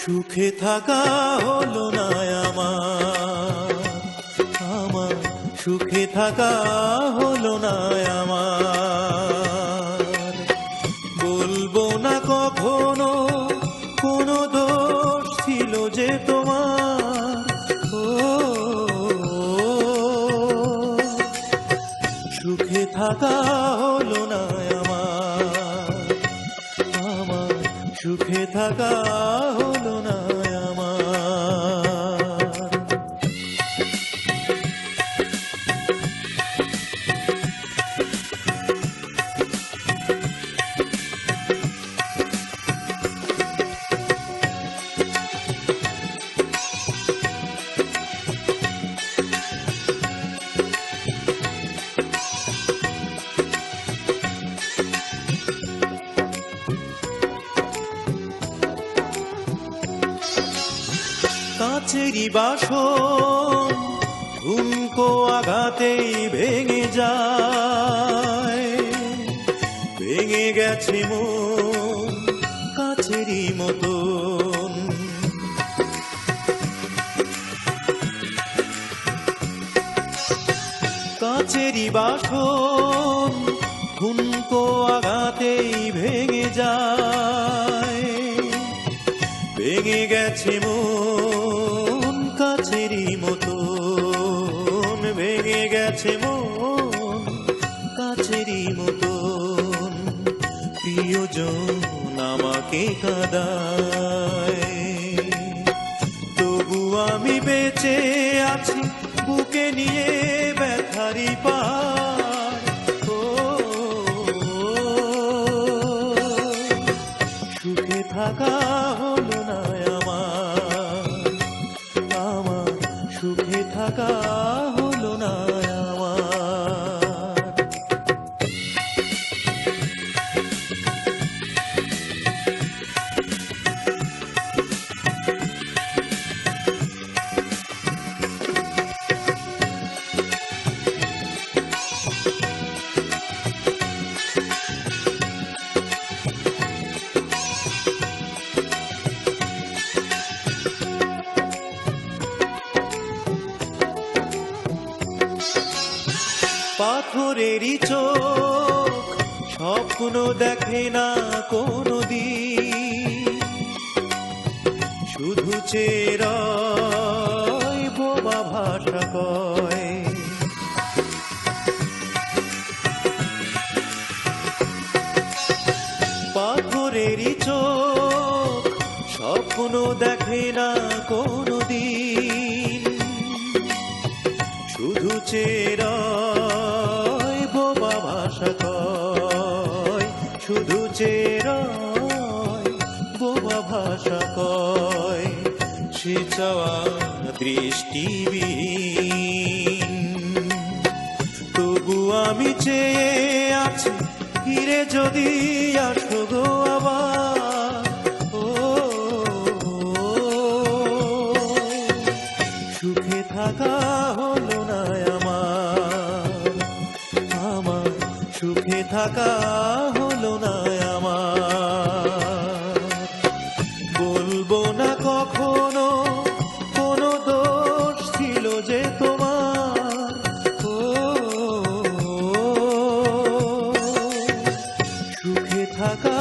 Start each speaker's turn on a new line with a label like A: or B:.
A: সুখে থাকা হলো না আমার, আমার সুখে থাকা হলো না আমার। বলবো না কখনো কোনো দোষ ছিল যে তোমার, ও সুখে থাকা হলো না আমার, আমার সুখে থাকা হলো না আমার। কাছেরই বাসন ঝুমকো আঘাতেই ভেঙে যায়, ভেঙে গেছে মন কাছেরই মতন। কাছেরই বাসন ঝুমকো আঘাতেই ভেঙে যায়, ভেঙে গেছে মন কাছেরই মতন, ভেঙে গেছে মন কাছেরই মতন। প্রিয়জন আমাকে কাঁদায়, তবু আমি বেঁচে আছি বুকে নিয়ে ব্যথারি পার। ও সুখে থাকা হলো না আমার, আমার সুখে থাকা হলো না আমার। পাথরেরই চোখ স্বপ্ন দেখে না কোনদিন, শুধু চেরাই বোবা ভাষা কয়। পাথরেরই চোখ স্বপ্ন দেখে না কোনদিন, শুধু চেরাই বোবা ভাষা কয়, শুধু চেরাই বোবা ভাষা কয়। সে চাওয়া দৃষ্টিবিহীন, তবু আমি চেয়ে আছি ফিরে যদি আসো গো আবার। ও সুখে থাকা হলো না আমার, আমার সুখে থাকা হলো না আমার। বলবো না কখনো কোনো দোষ ছিল যে তোমার, ও সুখে থাকা